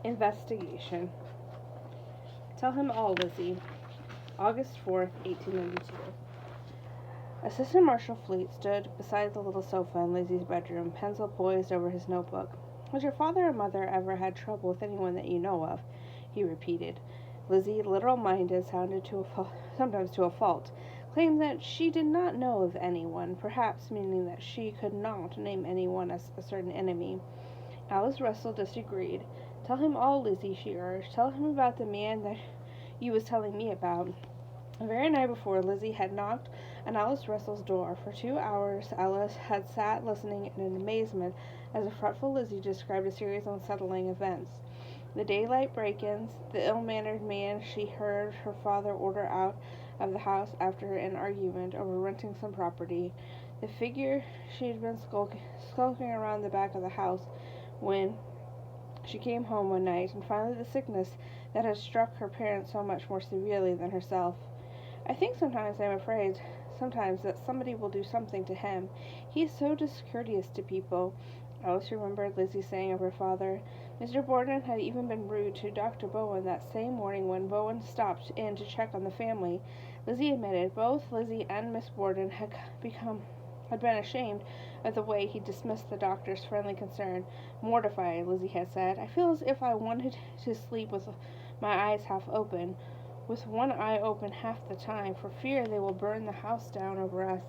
Investigation. Tell him all, Lizzie. August 4th, 1892. Assistant Marshal Fleet stood beside the little sofa in Lizzie's bedroom, pencil poised over his notebook. "Has your father or mother ever had trouble with anyone that you know of?" he repeated. Lizzie, literal-minded, sometimes to a fault, claimed that she did not know of anyone, perhaps meaning that she could not name anyone as a certain enemy. Alice Russell disagreed. "Tell him all, Lizzie," she urged. "Tell him about the man that you was telling me about." The very night before, Lizzie had knocked on Alice Russell's door. For 2 hours Alice had sat listening in amazement as the fretful Lizzie described a series of unsettling events. The daylight break-ins, the ill-mannered man she heard her father order out of the house after an argument over renting some property, the figure she had been skulking around the back of the house when she came home one night, and finally the sickness that had struck her parents so much more severely than herself. "I think sometimes I'm afraid sometimes that somebody will do something to him. He is so discourteous to people," Alice remembered Lizzie saying of her father. Mr. Borden had even been rude to Dr. Bowen that same morning when Bowen stopped in to check on the family. Lizzie admitted both Lizzie and Miss Borden had been ashamed of the way he dismissed the doctor's friendly concern. "Mortified," Lizzie had said. "I feel as if I wanted to sleep with my eyes half open, with one eye open half the time, for fear they will burn the house down over us."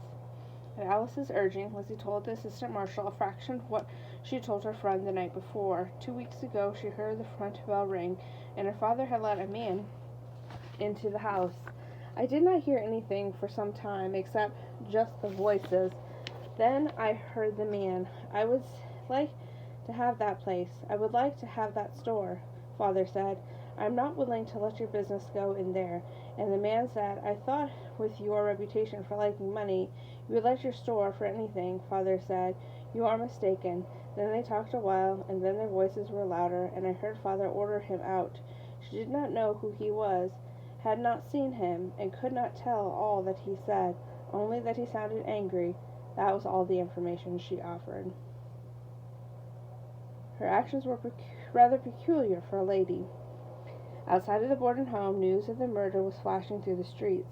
At Alice's urging, Lizzie told the assistant marshal a fraction of what she had told her friend the night before. 2 weeks ago she heard the front bell ring, and her father had let a man into the house. "I did not hear anything for some time, except just the voices. Then I heard the man. I would like to have that place. I would like to have that store," father said. "I am not willing to let your business go in there." And the man said, "I thought with your reputation for liking money, you would let your store for anything." Father said, "You are mistaken." Then they talked a while, and then their voices were louder, and I heard father order him out. She did not know who he was, had not seen him, and could not tell all that he said, only that he sounded angry. That was all the information she offered. Her actions were rather peculiar for a lady. Outside of the Borden home, news of the murder was flashing through the streets.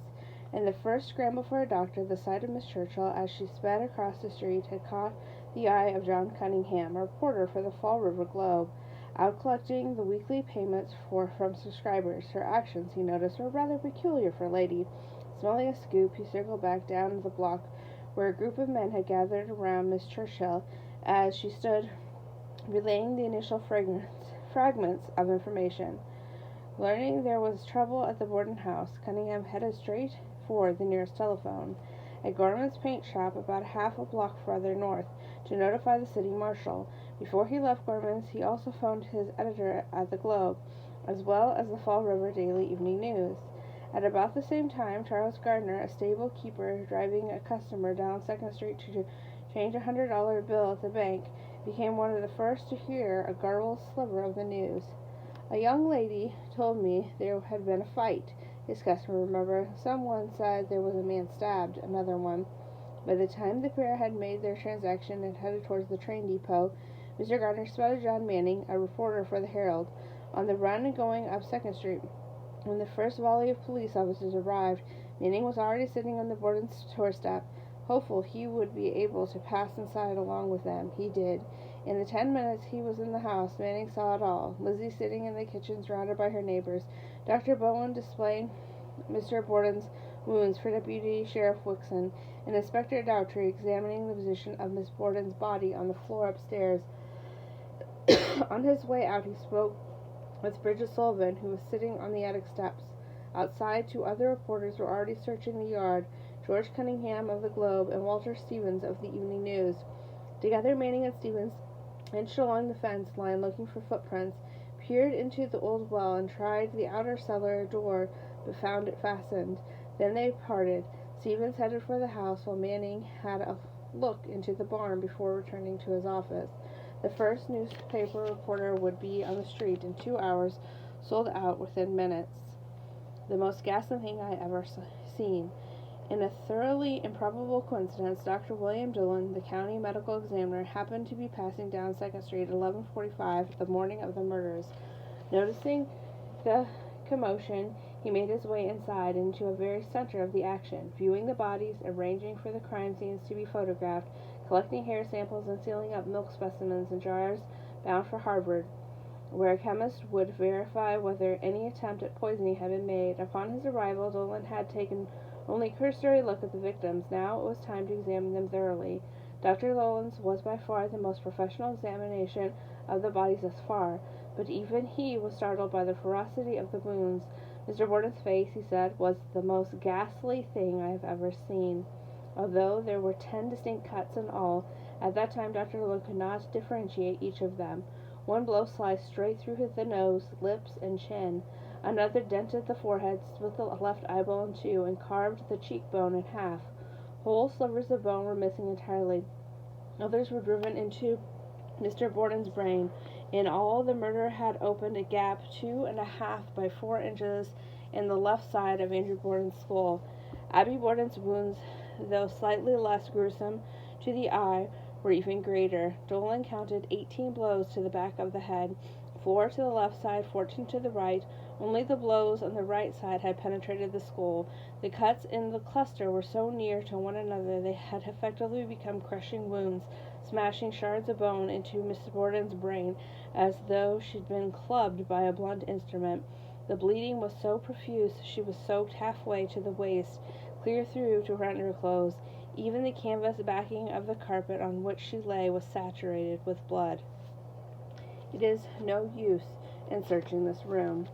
In the first scramble for a doctor, the sight of Miss Churchill as she sped across the street had caught the eye of John Cunningham, a reporter for the Fall River Globe, out collecting the weekly payments from subscribers. Her actions, he noticed, were rather peculiar for a lady. Smelling a scoop, he circled back down the block where a group of men had gathered around Miss Churchill as she stood relaying the initial fragments of information. Learning there was trouble at the Borden house, Cunningham headed straight for the nearest telephone, a Gorman's paint shop about half a block farther north, to notify the city marshal. Before he left Gorman's, he also phoned his editor at the Globe, as well as the Fall River Daily Evening News. At about the same time, Charles Gardner, a stable keeper driving a customer down 2nd Street to change a $100 bill at the bank, became one of the first to hear a garbled sliver of the news. "A young lady told me there had been a fight," his customer remembered. "Someone said there was a man stabbed," another one. By the time the pair had made their transaction and headed towards the train depot, Mr. Gardner spotted John Manning, a reporter for the Herald, on the run and going up 2nd Street. When the first volley of police officers arrived, Manning was already sitting on the Borden doorstep, hopeful he would be able to pass inside along with them. He did. In the 10 minutes he was in the house, Manning saw it all. Lizzie sitting in the kitchen surrounded by her neighbors, Dr. Bowen displaying Mr. Borden's wounds for Deputy Sheriff Wixon, and Inspector Dowtrey examining the position of Miss Borden's body on the floor upstairs. On his way out he spoke with Bridget Sullivan, who was sitting on the attic steps. Outside, 2 other reporters were already searching the yard, George Cunningham of the Globe and Walter Stevens of the Evening News. Together, Manning and Stevens inched along the fence line looking for footprints, peered into the old well, and tried the outer cellar door, but found it fastened. Then they parted. Stevens headed for the house, while Manning had a look into the barn before returning to his office. The first newspaper reporter would be on the street in 2 hours, sold out within minutes. The most ghastly thing I ever seen. In a thoroughly improbable coincidence, Dr. William Dillon, the county medical examiner, happened to be passing down 2nd Street at 11:45 the morning of the murders. Noticing the commotion, he made his way inside into a very center of the action, viewing the bodies, arranging for the crime scenes to be photographed, collecting hair samples, and sealing up milk specimens in jars bound for Harvard, where a chemist would verify whether any attempt at poisoning had been made. Upon his arrival, Dolan had taken only a cursory look at the victims. Now it was time to examine them thoroughly. Dr. Dolan's was by far the most professional examination of the bodies thus far, but even he was startled by the ferocity of the wounds. Mr. Borden's face, he said, was the most ghastly thing I have ever seen. Although there were 10 distinct cuts in all, at that time Dr. Dolan could not differentiate each of them. One blow sliced straight through the nose, lips, and chin. Another dented the forehead, split the left eyeball in two, and carved the cheekbone in half. Whole slivers of bone were missing entirely. Others were driven into Mr. Borden's brain. In all, the murderer had opened a gap 2.5 by 4 inches in the left side of Andrew Borden's skull. Abby Borden's wounds, though slightly less gruesome to the eye, were even greater. Dolan counted 18 blows to the back of the head, 4 to the left side, 14 to the right. Only the blows on the right side had penetrated the skull. The cuts in the cluster were so near to one another they had effectively become crushing wounds, smashing shards of bone into Mrs. Borden's brain as though she'd been clubbed by a blunt instrument. The bleeding was so profuse she was soaked halfway to the waist, clear through to her underclothes. Even the canvas backing of the carpet on which she lay was saturated with blood. It is no use in searching this room.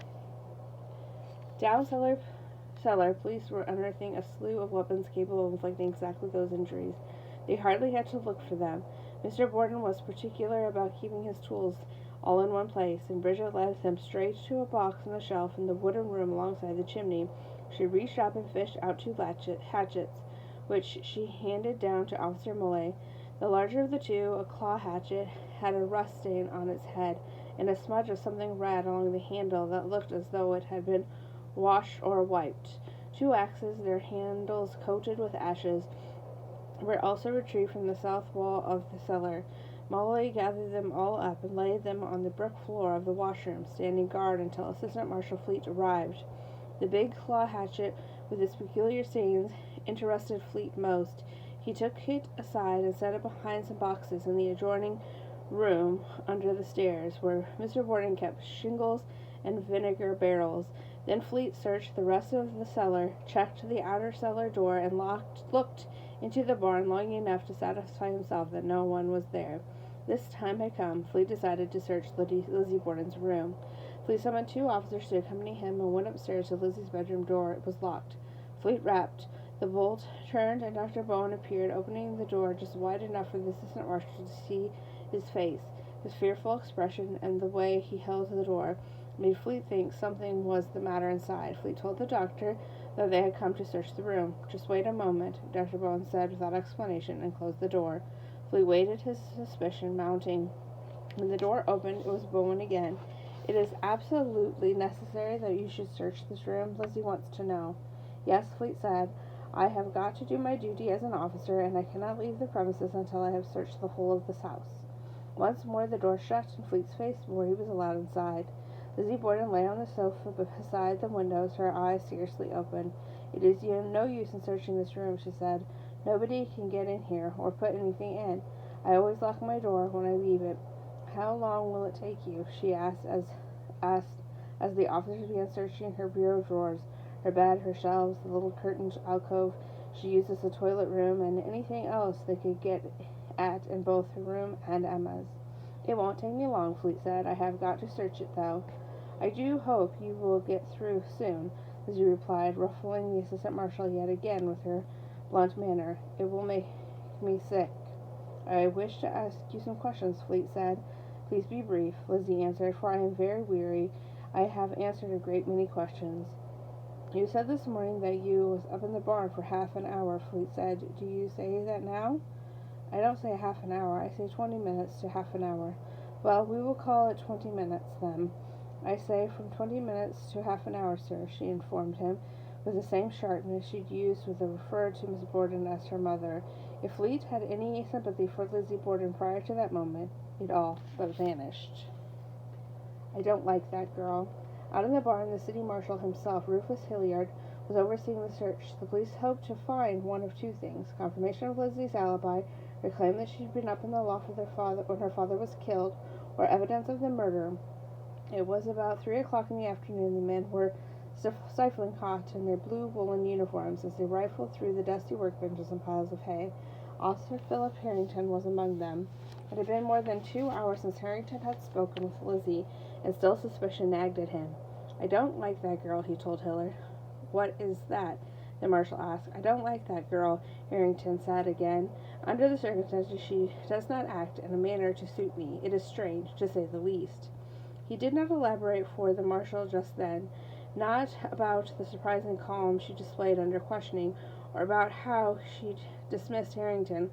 Down cellar, police were unearthing a slew of weapons capable of inflicting exactly those injuries. They hardly had to look for them. Mr. Borden was particular about keeping his tools all in one place, and Bridget led them straight to a box on the shelf in the wooden room alongside the chimney. She reached up and fished out 2 hatchets, which she handed down to Officer Millay. The larger of the two, a claw hatchet, had a rust stain on its head, and a smudge of something red along the handle that looked as though it had been washed or wiped. 2 axes, their handles coated with ashes, were also retrieved from the south wall of the cellar. Molly gathered them all up and laid them on the brick floor of the washroom, standing guard until Assistant Marshal Fleet arrived. The big claw hatchet, with its peculiar stains, interested Fleet most. He took it aside and set it behind some boxes in the adjoining room under the stairs, where Mr. Borden kept shingles and vinegar barrels. Then Fleet searched the rest of the cellar, checked the outer cellar door, and looked into the barn long enough to satisfy himself that no one was there. This time had come. Fleet decided to search Lizzie Borden's room. Fleet summoned 2 officers to accompany him and went upstairs to Lizzie's bedroom door. It was locked. Fleet rapped. The bolt turned, and Dr. Bowen appeared, opening the door just wide enough for the assistant marshal to see his face. His fearful expression and the way he held the door made Fleet think something was the matter inside. Fleet told the doctor that they had come to search the room. "Just wait a moment," Dr. Bowen said without explanation, and closed the door. Fleet waited, his suspicion mounting. When the door opened, it was Bowen again. "It is absolutely necessary that you should search this room?" Lizzie wants to know. "Yes," Fleet said. "I have got to do my duty as an officer, and I cannot leave the premises until I have searched the whole of this house." Once more the door shut in Fleet's face before he was allowed inside. Lizzie Borden lay on the sofa beside the windows, her eyes scarcely open. "It is no use in searching this room," she said. "Nobody can get in here, or put anything in. I always lock my door when I leave it." "How long will it take you?" she asked as the officers began searching her bureau drawers, her bed, her shelves, the little curtained alcove she used as a toilet room, and anything else they could get at in both her room and Emma's. "It won't take me long," Fleet said. "I have got to search it, though." "I do hope you will get through soon," Lizzie replied, ruffling the assistant marshal yet again with her blunt manner. "It will make me sick." "I wish to ask you some questions," Fleet said. "Please be brief," Lizzie answered, "for I am very weary. I have answered a great many questions." "You said this morning that you was up in the barn for half an hour," Fleet said. "Do you say that now?" "I don't say half an hour. I say 20 minutes to half an hour." "Well, we will call it 20 minutes, then." "I say from 20 minutes to half an hour, sir," she informed him, with the same sharpness she'd used with the referred to Miss Borden as her mother. If Fleet had any sympathy for Lizzie Borden prior to that moment, it all but vanished. I don't like that girl. Out in the barn, the city marshal himself, Rufus Hilliard, was overseeing the search. The police hoped to find one of two things: confirmation of Lizzie's alibi, her claim that she'd been up in the loft with her father when her father was killed, or evidence of the murder. It was about 3 o'clock in the afternoon. The men were stifling hot in their blue woolen uniforms as they rifled through the dusty workbenches and piles of hay. Officer Philip Harrington was among them. It had been more than 2 hours since Harrington had spoken with Lizzie, and still suspicion nagged at him. I don't like that girl, he told Hilliard. What is that? The marshal asked. I don't like that girl, Harrington said again. Under the circumstances, she does not act in a manner to suit me. It is strange, to say the least. He did not elaborate for the marshal just then, not about the surprising calm she displayed under questioning, or about how she dismissed Harrington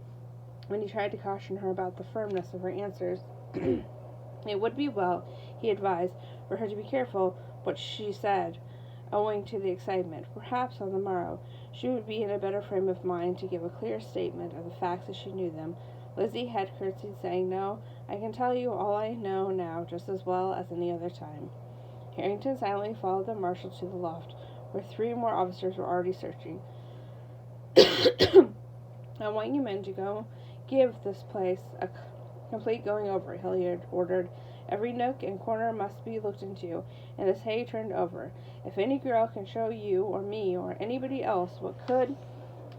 when he tried to caution her about the firmness of her answers. It would be well, he advised, for her to be careful what she said, owing to the excitement. Perhaps on the morrow she would be in a better frame of mind to give a clear statement of the facts as she knew them. Lizzie had curtsied, saying, No, I can tell you all I know now just as well as any other time. Harrington silently followed the marshal to the loft, where 3 more officers were already searching. I want you men to go give this place a complete going over, Hilliard ordered. Every nook and corner must be looked into, and this hay turned over. If any girl can show you or me or anybody else what could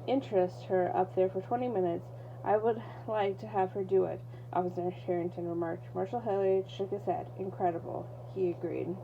interest her up there for 20 minutes, I would like to have her do it, Officer Harrington remarked. Marshal Hilliard shook his head. Incredible, he agreed.